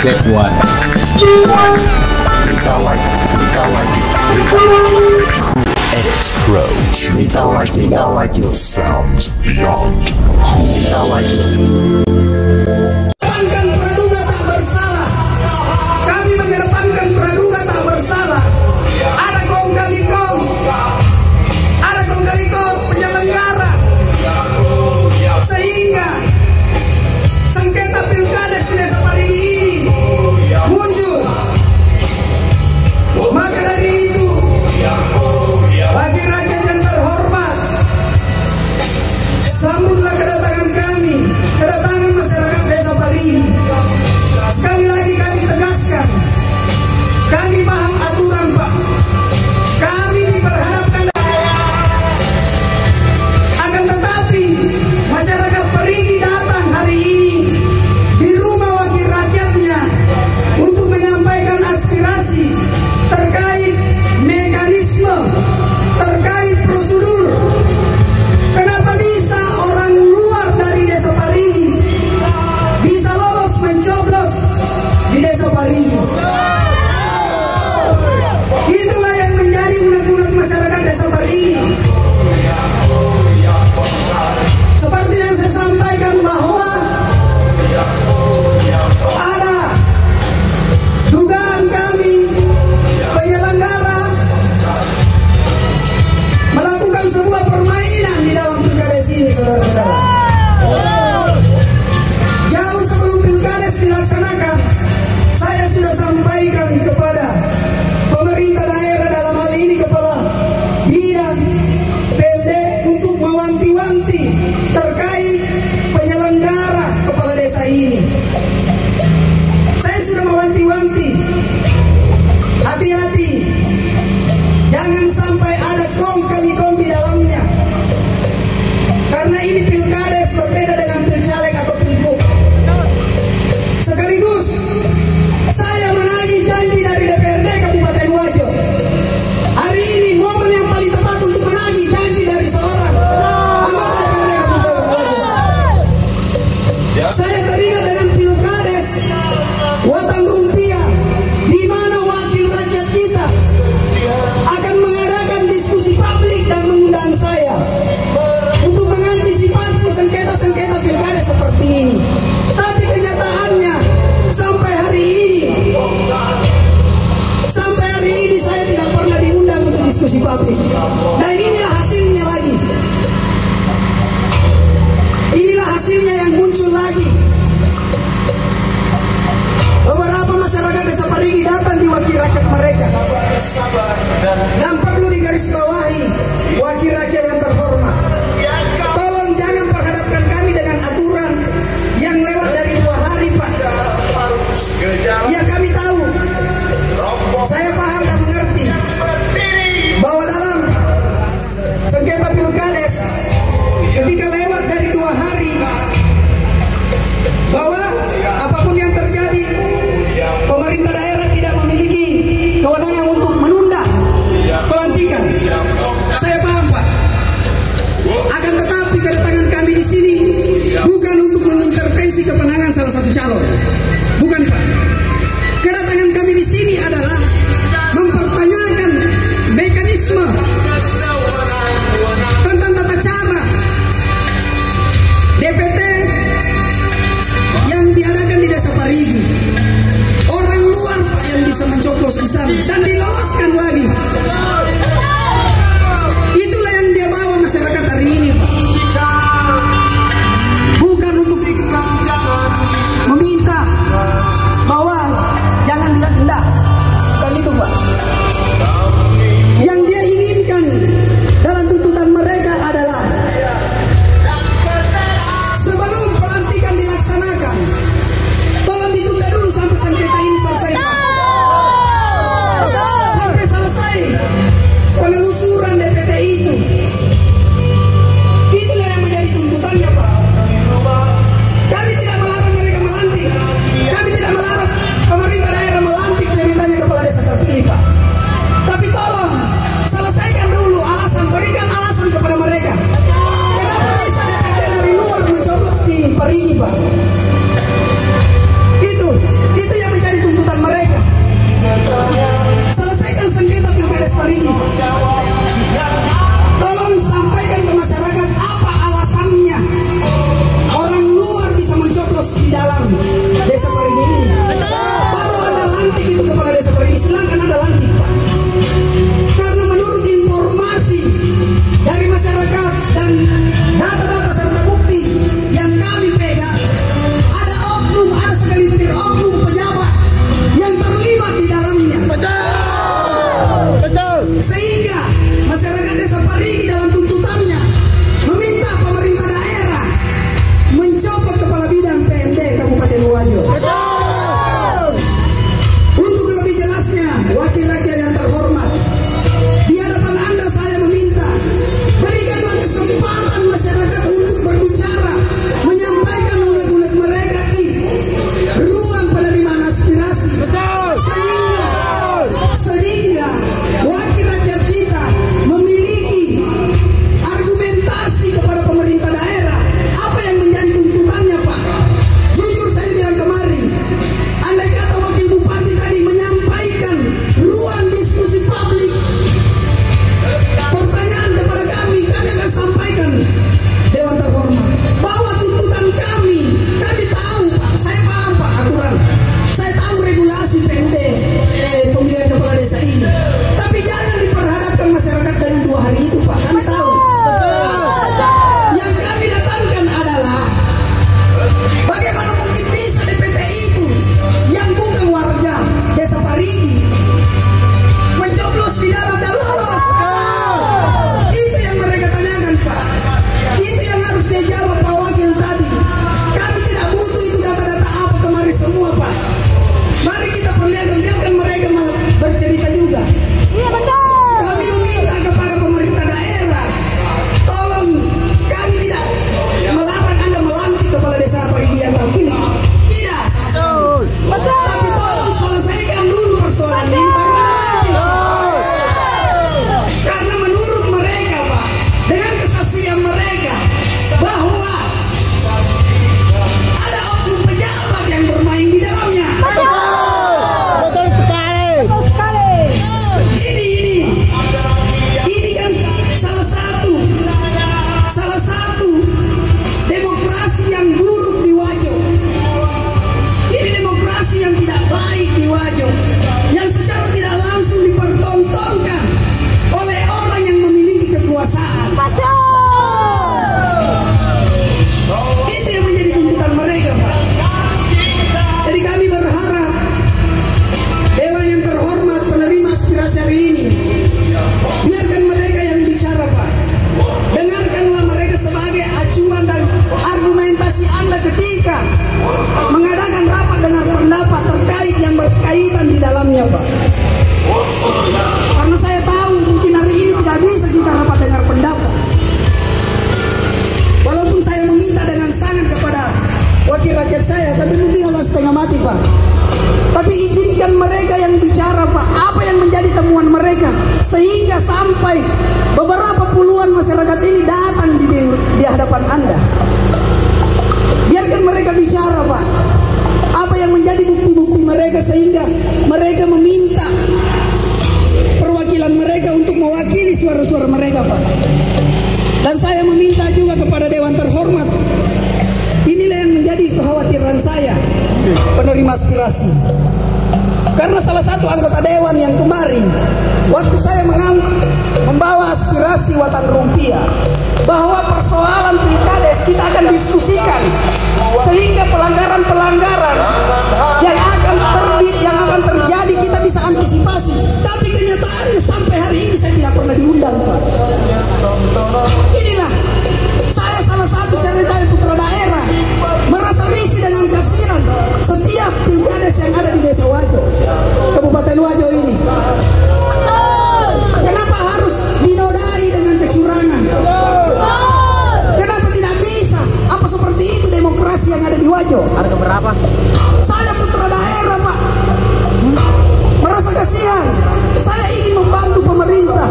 Get what? Edit Pro 2.0 sounds beyond cool. Praduga tak bersalah. Kami mengedepankan praduga tak bersalah. Ada kong kali kong penyelenggara, sehingga sengketa pilkada di Desa Parigi ini muncul. Maka dari itu, bagi rakyat yang terhormat, sambutlah kedatangan kami, kedatangan masyarakat Desa Parigi. Sekali lagi kami tegaskan, kami paham aturan, Pak. Kami diperhadapkan, akan tetapi masyarakat Parigi datang hari ini di rumah wakil rakyatnya untuk menyampaikan aspirasi terkait mekanisme, terkait prosedur. Kenapa bisa orang luar dari Desa Parigi bisa lolos mencoblos di Desa Parigi? Itulah yang menjadi unek-unek masyarakat Desa Parigi. Seperti yang saya sampaikan bahwa ada dugaan kami penyelenggara melakukan sebuah permainan di dalam pilkada sini, saudara-saudara. Jauh sebelum pilkada dilaksanakan, saya sudah sampaikan kepada pemerintah daerah, dalam hal ini kepala bidang PMD, untuk mewanti-wanti terkait penyelenggara kepala desa ini. Saya sudah mewanti-wanti, hati-hati, jangan sampai ada kong kali kong di dalamnya, karena ini pilkada berbeda dengan pilcaleg atau pilgub. Sekaligus saya menagih janji dari DPRD Kabupaten Wajo. Hari ini momen yang paling tepat untuk menagih janji dari seorang anggota DPRD Kabupaten Wajo. Saya teringat dengan pilkades Watan Rumpia, di mana wakil rakyat kita akan mengadakan diskusi publik dan mengundang saya untuk mengantisipasi sengketa-sengketa pilkada seperti ini. Tapi kenyataannya sampai hari ini saya tidak pernah diundang untuk diskusi publik. Dan inilah hasilnya lagi. Inilah hasilnya yang muncul lagi. Beberapa masyarakat Desa Parigi datang diwakili rakyat mereka. Dan perlu digarisbawahi, wakil rakyat yang terhormat, tolong jangan perhadapkan kami dengan aturan yang lewat dari 2 hari, Pak. Ya, kami tahu, saya paham dan mengerti bahwa dalam sengketa pilkades, ketika lewat dari 2 hari, bahwa apapun yang terjadi, pemerintah daerah tidak memiliki kewenangan untuk menunda pelantikan. Saya paham, Pak. Akan tetapi kedatangan kami di sini bukan untuk mengintervensi kemenangan salah satu calon. Bukan, Pak. Kedatangan kami di sini adalah mempertanyakan mekanisme tentang tata cara DPT yang diadakan di Desa Parigi. Orang luar, Pak, yang bisa mencoblos di sana dan diloloskan lagi. Itulah yang dia bawa masyarakat hari ini, Pak. Bukan untuk meminta mewakili. Tidak sama sekali. Tapi tolong selesaikan dulu persoalan ini karena menurut mereka Pak, dengan kesaksian mereka bahwa ada oknum pejabat yang bermain di dalamnya. Betul sekali. Ini kan salah satu demokrasi yang buruk di Wajo. Ini demokrasi yang tidak baik di Wajo, yang secara tidak langsung dipertontonkan oleh orang yang memiliki kekuasaan. Itu yang menjadi tuntutan mereka Pak. Jadi kami berharap Dewan yang terhormat penerima aspirasi hari ini, biarkan mereka yang bicara Pak. Dengarkanlah mereka sebagai acuan dan argumentasi Anda ketika mengadakan rapat dengar pendapat terkait yang berkaitan di dalamnya Pak. Karena saya tahu mungkin hari ini tidak bisa kita rapat dengar pendapat. Walaupun saya meminta dengan sangat kepada wakil rakyat saya, tapi mungkin agak setengah mati Pak. Tapi izinkan mereka yang bicara Pak, apa yang menjadi temuan mereka, sehingga sampai beberapa puluhan masyarakat ini datang di hadapan Anda. Biarkan mereka bicara Pak, apa yang menjadi bukti-bukti mereka, sehingga mereka meminta perwakilan mereka untuk mewakili suara-suara mereka Pak. Dan saya meminta juga kepada Dewan terhormat, inilah yang menjadi kekhawatiran saya, penerima aspirasi. Karena salah satu anggota Dewan yang kemarin, waktu saya membawa aspirasi Watan Rumpia, bahwa persoalan pilkades kita akan diskusikan, sehingga pelanggaran-pelanggaran yang akan terjadi kita bisa antisipasi. Tapi kenyataannya sampai hari ini saya tidak pernah diundang Pak. Inilah saya salah satu sebagai putra daerah merasa risih dengan kasihan setiap pilkades yang ada di Desa Wajo, Kabupaten Wajo ini. Kenapa harus dinodai dengan kecurangan? Kenapa tidak bisa? Apa seperti itu demokrasi yang ada di Wajo? Harga berapa? Saya putra daerah Pak, merasa kasihan. Saya ingin membantu pemerintah,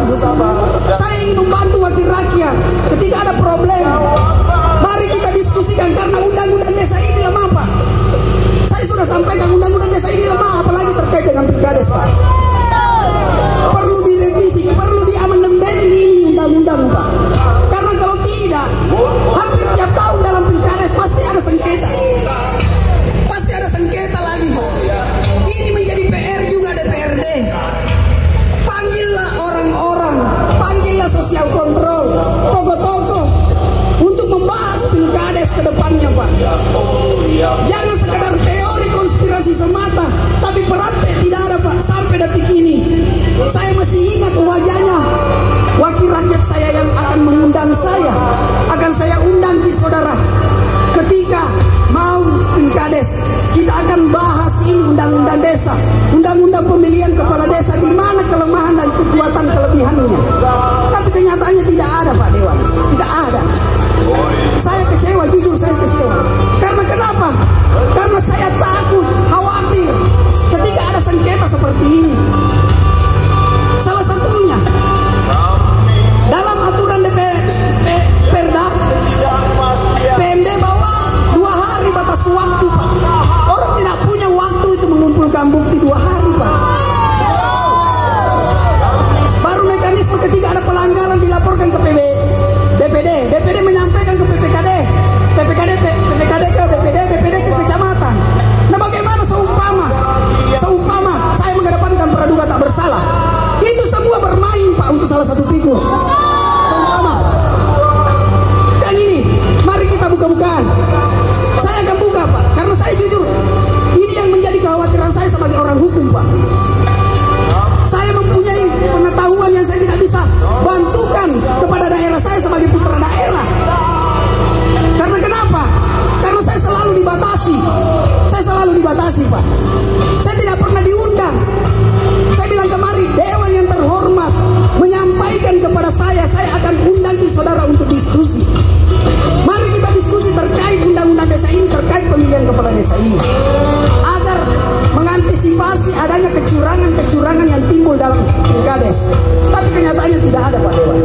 saya ingin membantu wakil rakyat. Ketika ada problem, mari kita diskusikan, karena undang-undang desa ini lemah Pak. Saya sudah sampaikan undang-undang desa ini lemah, apalagi terkait dengan pilkades Pak. Perlu direvisi, perlu diamandemen ini undang-undang Pak. Karena kalau tidak, hampir tiap tahun dalam pilkades pasti ada sengketa. Pasti ada sengketa lagi Pak. Ini menjadi PR juga DPRD. Panggillah orang-orang, panggillah sosial kontrol, tokoh-tokoh untuk membahas pilkades ke depannya Pak. Jangan sekadar teori konspirasi semata, tapi praktek tidak ada Pak. Sampai detik ini saya masih ingat wajahnya wakil rakyat saya yang akan mengundang saya. Akan saya undang di saudara ketika mau pilkades. Kita akan bahas ini undang-undang desa, undang-undang pemilihan kepala desa, di mana kelemahan dan kekuatan kelebihannya. Tapi kenyataannya tidak ada Pak Dewan, tidak ada. Saya kecewa, jujur saya kecewa. Karena kenapa? Karena saya takut, khawatir ketika ada sengketa seperti ini. Salah satunya dalam aturan Perda PMD bahwa 2 hari batas waktu Pak. Orang tidak punya waktu itu mengumpulkan bukti 2 hari Pak. Baru mekanisme ketika ada pelanggaran dilaporkan ke DPD menyampaikan ke PPKD ke BPD ke kecamatan. Nah bagaimana seumpama saya mengedepankan praduga tak bersalah, itu semua bermain Pak untuk salah satu figur. Seumpama. Dan ini mari kita buka-bukaan. Saya akan buka Pak, karena saya jujur, ini yang menjadi kekhawatiran saya sebagai orang hukum Pak. Saya mempunyai pengetahuan yang saya tidak bisa bantukan kepada daerah saya sebagai putra daerah. Karena kenapa? Karena saya selalu dibatasi. Saya selalu dibatasi Pak. Saya tidak pernah diundang. Saya bilang kemarin, Dewan yang terhormat menyampaikan kepada saya akan undang di saudara untuk diskusi. Mari kita diskusi terkait undang-undang desa ini, terkait pemilihan kepala adanya kecurangan-kecurangan yang timbul dalam Pilkades. Tapi kenyataannya tidak ada, Pak Dewan.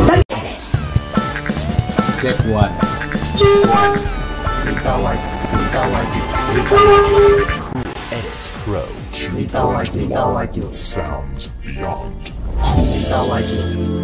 Dan Check one. Electro Sounds beyond cool.